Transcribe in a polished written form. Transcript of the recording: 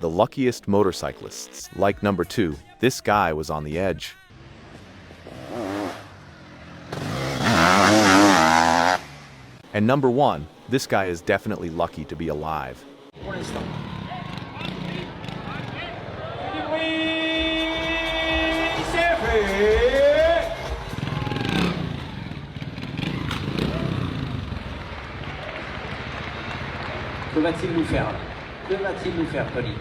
The luckiest motorcyclists. Like number 2, this guy was on the edge. And number 1, this guy is definitely lucky to be alive. Que va-t-il nous faire là? Que va-t-il nous faire, Colin?